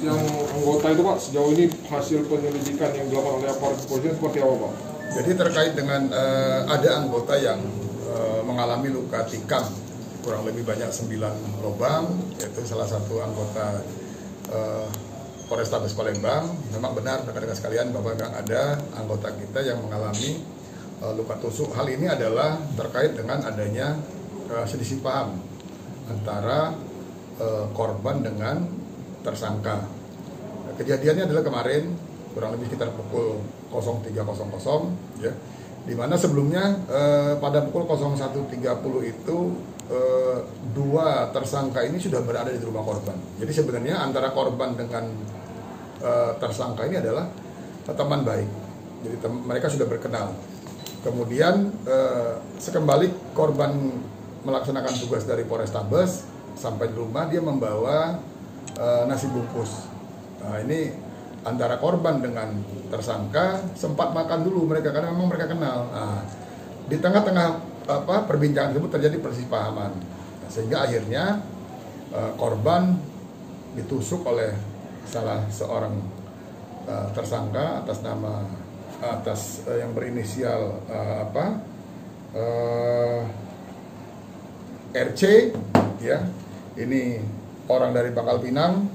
yang anggota itu Pak, sejauh ini hasil penyelidikan yang dilakukan oleh aparat kepolisian seperti apa Pak? Jadi terkait dengan ada anggota yang mengalami luka tikam kurang lebih banyak 9 lubang, yaitu salah satu anggota Polrestabes Palembang. Memang benar rekan-rekan sekalian bahwa memang ada anggota kita yang mengalami luka tusuk. Hal ini adalah terkait dengan adanya selisih paham antara korban dengan tersangka. Kejadiannya adalah kemarin kurang lebih sekitar pukul 03.00 ya, di mana sebelumnya pada pukul 01.30 itu dua tersangka ini sudah berada di rumah korban. Jadi sebenarnya antara korban dengan tersangka ini adalah teman baik. Jadi mereka sudah berkenal. Kemudian sekembali korban melaksanakan tugas dari Polrestabes, sampai di rumah dia membawa nasi bungkus. Nah, ini antara korban dengan tersangka sempat makan dulu mereka karena memang mereka kenal. Nah, di tengah-tengah perbincangan tersebut terjadi persipahaman. Nah, sehingga akhirnya korban ditusuk oleh salah seorang tersangka atas yang berinisial RC ya. Ini orang dari Pangkal Pinang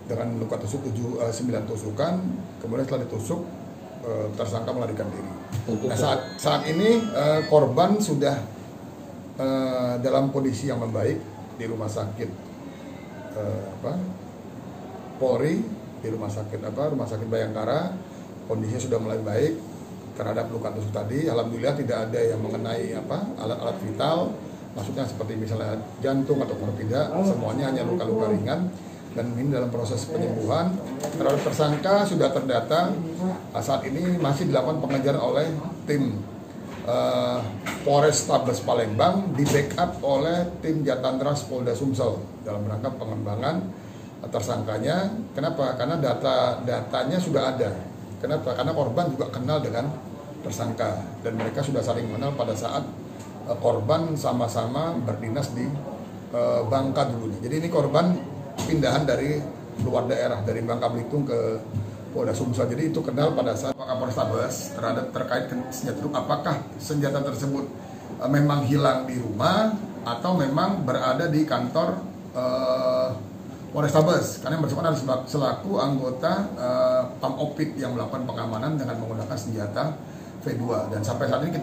dengan luka tusuk 9 tusukan. Kemudian setelah ditusuk tersangka melarikan diri. Nah, saat ini korban sudah dalam kondisi yang membaik di rumah sakit Polri, di rumah sakit Bayangkara. Kondisinya sudah mulai baik terhadap luka tusuk tadi. Alhamdulillah tidak ada yang mengenai alat-alat vital, maksudnya seperti misalnya jantung atau tidak, semuanya hanya luka-luka ringan. Dan ini dalam proses penyembuhan. Terhadap tersangka sudah terdata. Saat ini masih dilakukan pengejaran oleh tim Polrestabes Palembang di backup oleh tim Jatantras Polda Sumsel dalam rangka pengembangan tersangkanya. Kenapa? Karena datanya sudah ada. Kenapa? Karena korban juga kenal dengan tersangka dan mereka sudah saling mengenal pada saat korban sama-sama berdinas di Bangka dulunya. Jadi ini korban pindahan dari luar daerah, dari Bangka Belitung ke Polda Sumsel. Jadi itu kenal pada saat Polrestabes terkait senjata, apakah senjata tersebut memang hilang di rumah atau memang berada di kantor Polrestabes, karena yang bersangkutan adalah selaku anggota Pamopit yang melakukan pengamanan dengan menggunakan senjata V2. Dan sampai saat ini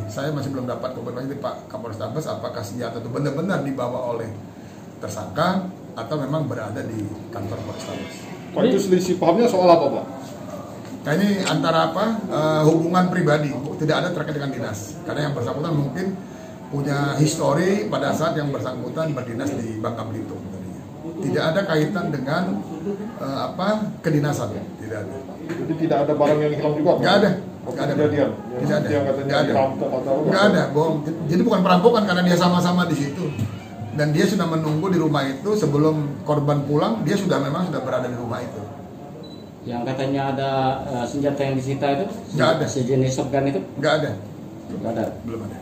saya masih belum dapat konfirmasi dari Pak Kapolrestabes apakah senjata itu benar-benar dibawa oleh tersangka atau memang berada di kantor Polrestabes. Pak, itu selisih pahamnya soal apa Pak? Nah, ini antara hubungan pribadi, tidak ada terkait dengan dinas. Karena yang bersangkutan mungkin punya histori pada saat yang bersangkutan berdinas di Bangka Belitung. Tidak ada kaitan dengan kedinasan, tidak ada. Jadi tidak ada barang yang hilang juga? Nggak ada. Nggak ada. Nggak ada. Bohong. Jadi bukan perampokan karena dia sama-sama di situ. Dan dia sudah menunggu di rumah itu sebelum korban pulang, dia memang sudah berada di rumah itu. Yang katanya ada senjata yang disita itu? Nggak ada. Sejenis shotgun itu? Nggak ada. Nggak ada. Belum ada.